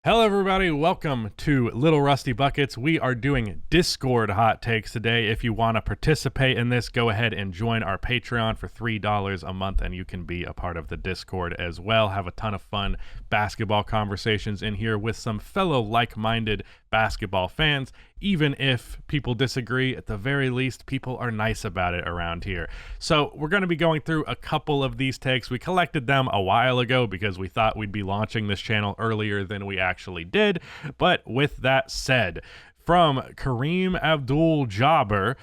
Hello everybody, welcome to Little Rusty Buckets. We are doing Discord hot takes today. If you want to participate in this, go ahead and join our Patreon for $3 a month and you can be a part of the Discord as well. Have a ton of fun basketball conversations in here with some fellow like-minded basketball fans. Even if people disagree, at the very least, people are nice about it around here. So we're going to be going through a couple of these takes. We collected them a while ago because we thought we'd be launching this channel earlier than we actually did. But with that said, from Kareem Abdul-Jabbar,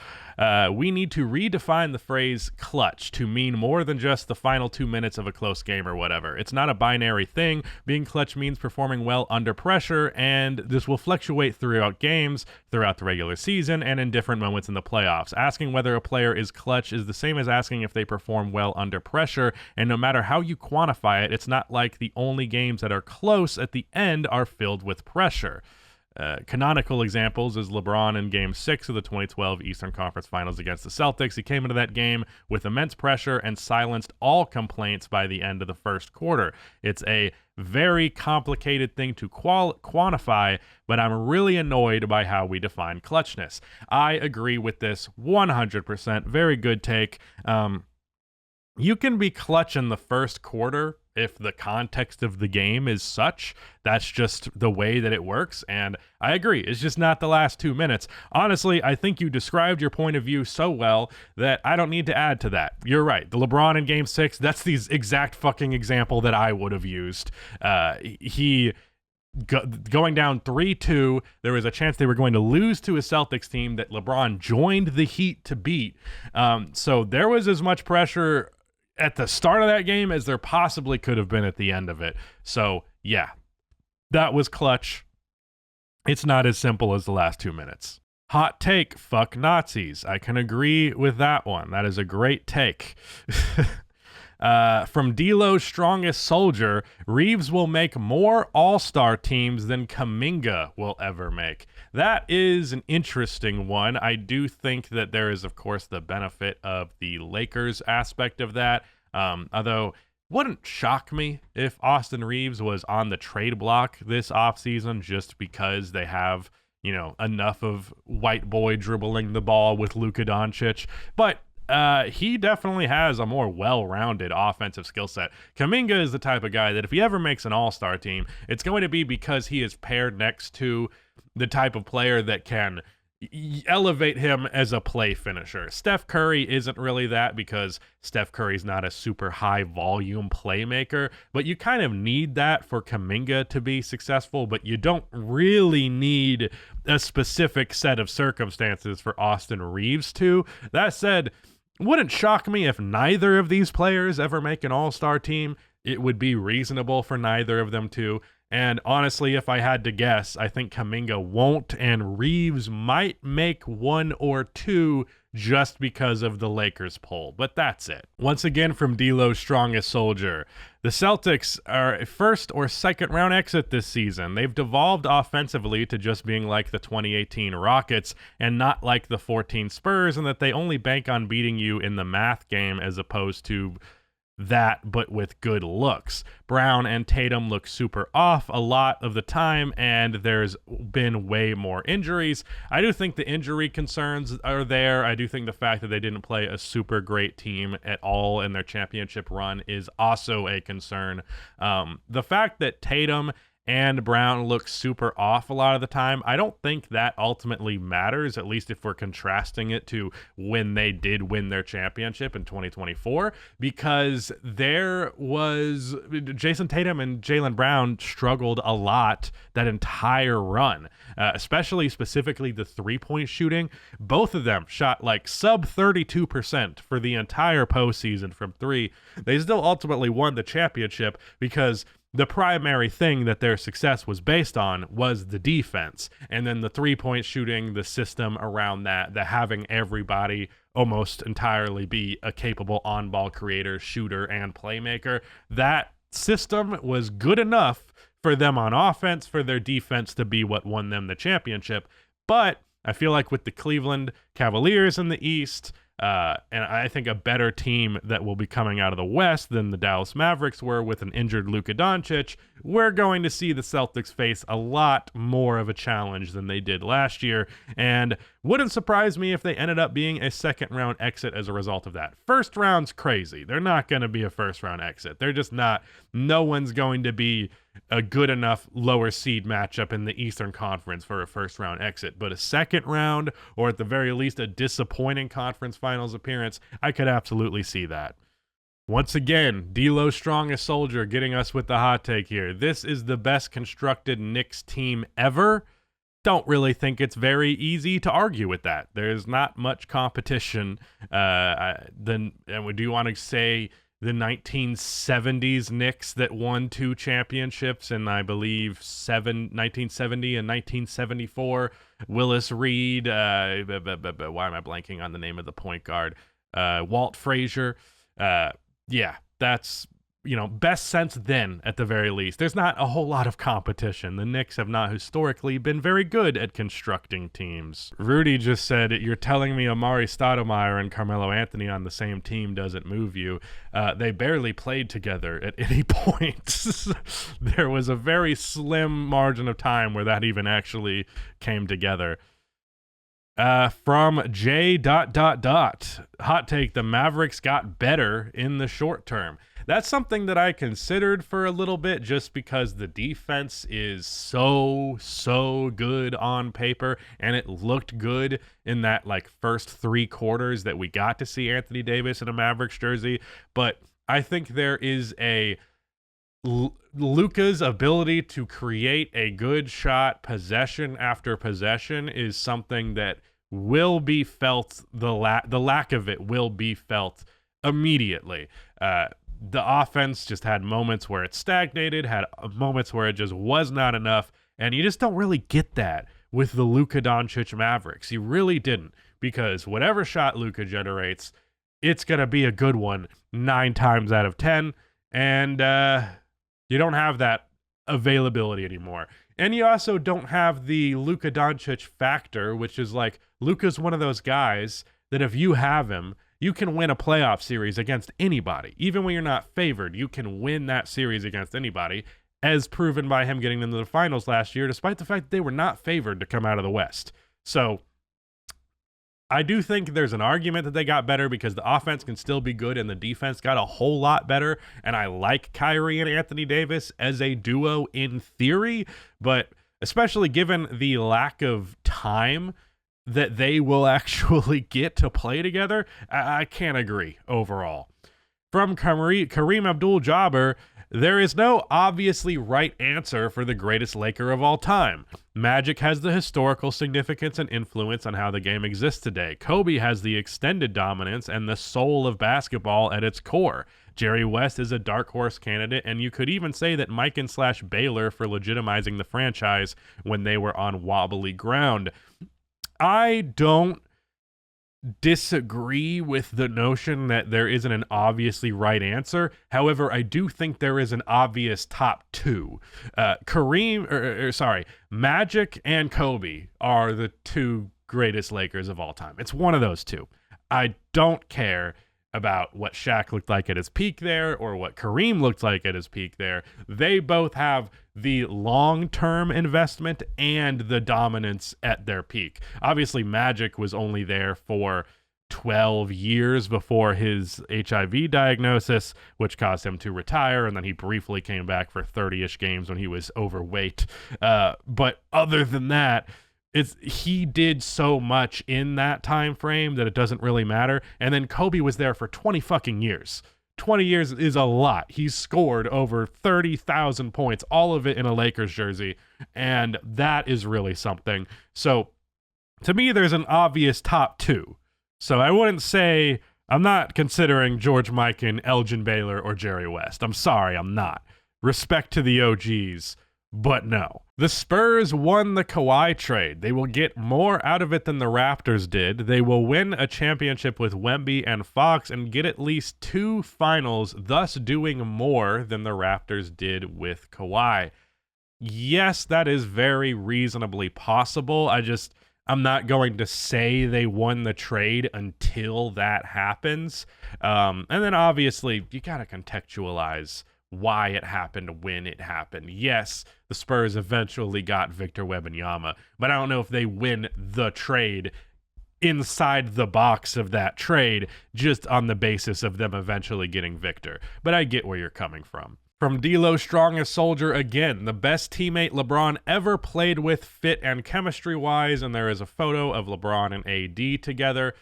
we need to redefine the phrase clutch to mean more than just the final 2 minutes of a close game or whatever. It's not a binary thing. Being clutch means performing well under pressure, and this will fluctuate throughout games, throughout the regular season, and in different moments in the playoffs. Asking whether a player is clutch is the same as asking if they perform well under pressure, and no matter how you quantify it, it's not like the only games that are close at the end are filled with pressure. Canonical examples is LeBron in Game 6 of the 2012 Eastern Conference Finals against the Celtics. He came into that game with immense pressure and silenced all complaints by the end of the first quarter. It's a very complicated thing to quantify, but I'm really annoyed by how we define clutchness. I agree with this 100%. Very good take. You can be clutch in the first quarter if the context of the game is such. That's just the way that it works, and I agree. It's just not the last 2 minutes. Honestly, I think you described your point of view so well that I don't need to add to that. You're right. The LeBron in Game 6, that's the exact fucking example that I would have used. Going down 3-2, there was a chance they were going to lose to a Celtics team that LeBron joined the Heat to beat. So there was as much pressure at the start of that game as there possibly could have been at the end of it. So, yeah, that was clutch. It's not as simple as the last 2 minutes. Hot take, fuck Nazis. I can agree with that one. That is a great take. From D'Lo's Strongest Soldier, Reaves will make more all-star teams than Kuminga will ever make. That is an interesting one. I do think that there is, of course, the benefit of the Lakers aspect of that. Although, wouldn't shock me if Austin Reaves was on the trade block this offseason just because they have, enough of white boy dribbling the ball with Luka Doncic. But he definitely has a more well-rounded offensive skill set. Kuminga is the type of guy that if he ever makes an all-star team, it's going to be because he is paired next to the type of player that can elevate him as a play finisher. Steph Curry isn't really that because Steph Curry's not a super high-volume playmaker, but you kind of need that for Kuminga to be successful, but you don't really need a specific set of circumstances for Austin Reaves to. That said, wouldn't shock me if neither of these players ever make an all-star team. It would be reasonable for neither of them to. And honestly, if I had to guess, I think Kuminga won't, and Reaves might make one or two just because of the Lakers poll. But that's it. Once again, from D'Lo's Strongest Soldier, the Celtics are a first or second round exit this season. They've devolved offensively to just being like the 2018 Rockets and not like the 14 Spurs, and that they only bank on beating you in the math game as opposed to that, but with good looks. Brown and Tatum look super off a lot of the time, and there's been way more injuries. I do think the injury concerns are there. I do think the fact that they didn't play a super great team at all in their championship run is also a concern. The fact that Tatum and Brown look super off a lot of the time, I don't think that ultimately matters, at least if we're contrasting it to when they did win their championship in 2024, because there was Jason Tatum and Jaylen Brown struggled a lot that entire run, specifically the three-point shooting. Both of them shot like sub 32% for the entire postseason from three. They still ultimately won the championship because the primary thing that their success was based on was the defense, and then the three-point shooting, the system around that, the having everybody almost entirely be a capable on-ball creator, shooter, and playmaker. That system was good enough for them on offense, for their defense to be what won them the championship. But I feel like with the Cleveland Cavaliers in the East, And I think a better team that will be coming out of the West than the Dallas Mavericks were with an injured Luka Doncic. We're going to see the Celtics face a lot more of a challenge than they did last year, and wouldn't surprise me if they ended up being a second-round exit as a result of that. First round's crazy. They're not going to be a first-round exit. They're just not. No one's going to be a good enough lower seed matchup in the Eastern Conference for a first-round exit, but a second round, or at the very least a disappointing conference finals appearance, I could absolutely see that. Once again, D'Lo's strongest soldier getting us with the hot take here. This is the best constructed Knicks team ever. Don't really think it's very easy to argue with that. There's not much competition. And do you want to say the 1970s Knicks that won 2 championships in, I believe, 1970 and 1974? Willis Reed. Why am I blanking on the name of the point guard? Walt Frazier. Yeah, that's, best sense then, at the very least. There's not a whole lot of competition. The Knicks have not historically been very good at constructing teams. Rudy just said, "You're telling me Amari Stoudemire and Carmelo Anthony on the same team doesn't move you." They barely played together at any point. There was a very slim margin of time where that even actually came together. From J. Hot take, the Mavericks got better in the short term. That's something that I considered for a little bit, just because the defense is so good on paper, and it looked good in that first 3 quarters that we got to see Anthony Davis in a Mavericks jersey. But I think there is Luka's ability to create a good shot possession after possession is something that will be felt. The lack of it will be felt immediately. The offense just had moments where it stagnated, had moments where it just was not enough, and you just don't really get that with the Luka Doncic Mavericks. You really didn't, because whatever shot Luka generates, it's going to be a good one 9 times out of 10, and you don't have that availability anymore. And you also don't have the Luka Doncic factor, which is Luka's one of those guys that if you have him, you can win a playoff series against anybody. Even when you're not favored, you can win that series against anybody, as proven by him getting into the finals last year, despite the fact that they were not favored to come out of the West. So I do think there's an argument that they got better because the offense can still be good and the defense got a whole lot better. And I like Kyrie and Anthony Davis as a duo in theory, but especially given the lack of time that they will actually get to play together, I can't agree overall. From Kareem Abdul-Jabbar, there is no obviously right answer for the greatest Laker of all time. Magic has the historical significance and influence on how the game exists today. Kobe has the extended dominance and the soul of basketball at its core. Jerry West is a dark horse candidate, and you could even say that Mikan/Baylor for legitimizing the franchise when they were on wobbly ground. I don't disagree with the notion that there isn't an obviously right answer. However, I do think there is an obvious top 2. Magic and Kobe are the 2 greatest Lakers of all time. It's one of those 2. I don't care about what Shaq looked like at his peak there or what Kareem looked like at his peak there. They both have the long-term investment and the dominance at their peak. Obviously, Magic was only there for 12 years before his HIV diagnosis, which caused him to retire, and then he briefly came back for 30-ish games when he was overweight. But other than that, he did so much in that time frame that it doesn't really matter. And then Kobe was there for 20 fucking years. 20 years is a lot. He's scored over 30,000 points, all of it in a Lakers jersey, and that is really something. So to me, there's an obvious top 2. So I wouldn't say, I'm not considering George Mikan, Elgin Baylor, or Jerry West. I'm sorry, I'm not. Respect to the OGs, but no. The Spurs won the Kawhi trade. They will get more out of it than the Raptors did. They will win a championship with Wemby and Fox and get at least 2 finals, thus doing more than the Raptors did with Kawhi. Yes, that is very reasonably possible. I'm not going to say they won the trade until that happens. And then obviously you got to contextualize why it happened when it happened. Yes, the Spurs eventually got Victor Wembanyama, but I don't know if they win the trade inside the box of that trade just on the basis of them eventually getting Victor. But I get where you're coming from. From D'Lo Strongest Soldier again, the best teammate LeBron ever played with fit and chemistry-wise, and there is a photo of LeBron and AD together.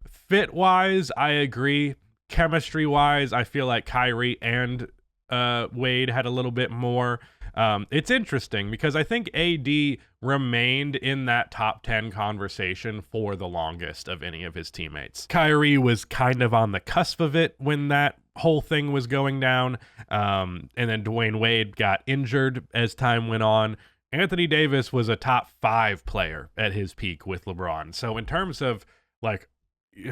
Fit-wise, I agree. Chemistry-wise, I feel like Kyrie and Wade had a little bit more. It's interesting because I think AD remained in that top 10 conversation for the longest of any of his teammates. Kyrie was kind of on the cusp of it when that whole thing was going down. And then Dwayne Wade got injured as time went on. Anthony Davis was a top 5 player at his peak with LeBron. So in terms of like,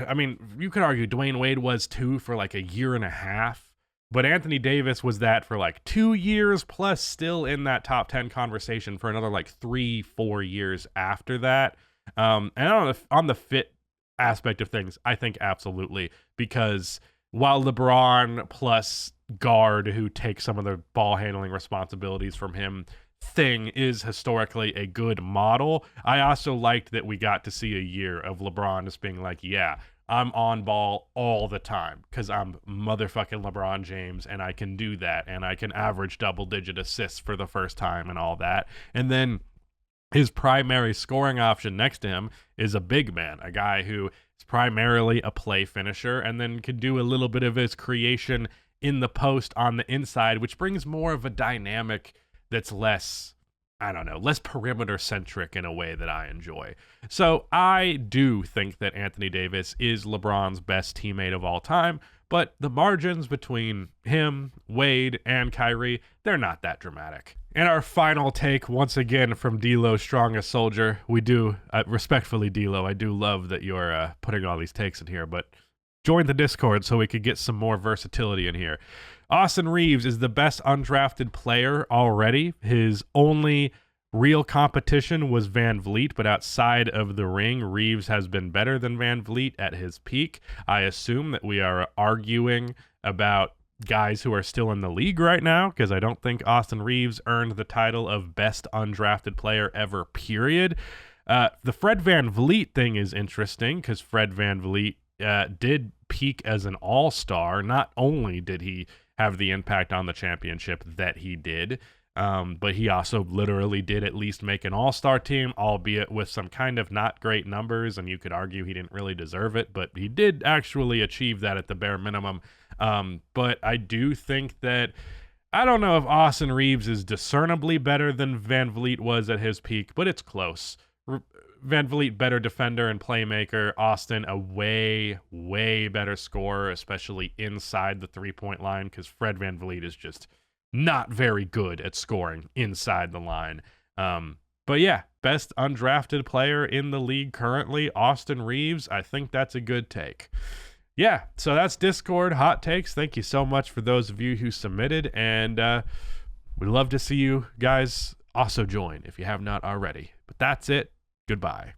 I mean, you could argue Dwayne Wade was too for like a year and a half. But Anthony Davis was that for like 2 years, plus still in that top 10 conversation for another like 3-4 years after that. And on the fit aspect of things, I think absolutely, because while LeBron plus guard who takes some of the ball handling responsibilities from him thing is historically a good model, I also liked that we got to see a year of LeBron just being like, yeah, I'm on ball all the time because I'm motherfucking LeBron James and I can do that and I can average double-digit assists for the first time and all that. And then his primary scoring option next to him is a big man, a guy who is primarily a play finisher and then can do a little bit of his creation in the post on the inside, which brings more of a dynamic that's less, I don't know, less perimeter centric in a way that I enjoy. So I do think that Anthony Davis is LeBron's best teammate of all time, but the margins between him, Wade, and Kyrie, they're not that dramatic. And our final take, once again, from D'Lo Strongest Soldier. We do, respectfully, D'Lo, I do love that you're putting all these takes in here, but join the Discord so we could get some more versatility in here. Austin Reaves is the best undrafted player already. His only real competition was Van Vliet, but outside of the ring, Reaves has been better than Van Vliet at his peak. I assume that we are arguing about guys who are still in the league right now, because I don't think Austin Reaves earned the title of best undrafted player ever, period. The Fred Van Vliet thing is interesting, because Fred Van Vliet did peak as an all-star. Not only did he have the impact on the championship that he did, but he also literally did at least make an all-star team, albeit with some kind of not great numbers, and you could argue he didn't really deserve it, but he did actually achieve that at the bare minimum. But I do think that, I don't know if Austin Reaves is discernibly better than Van Vliet was at his peak, but it's close. Van Vliet, better defender and playmaker. Austin, a way, way better scorer, especially inside the three-point line, because Fred Van Vliet is just not very good at scoring inside the line. But yeah, best undrafted player in the league currently, Austin Reaves. I think that's a good take. Yeah, so that's Discord Hot Takes. Thank you so much for those of you who submitted, and we'd love to see you guys also join if you have not already. But that's it. Goodbye.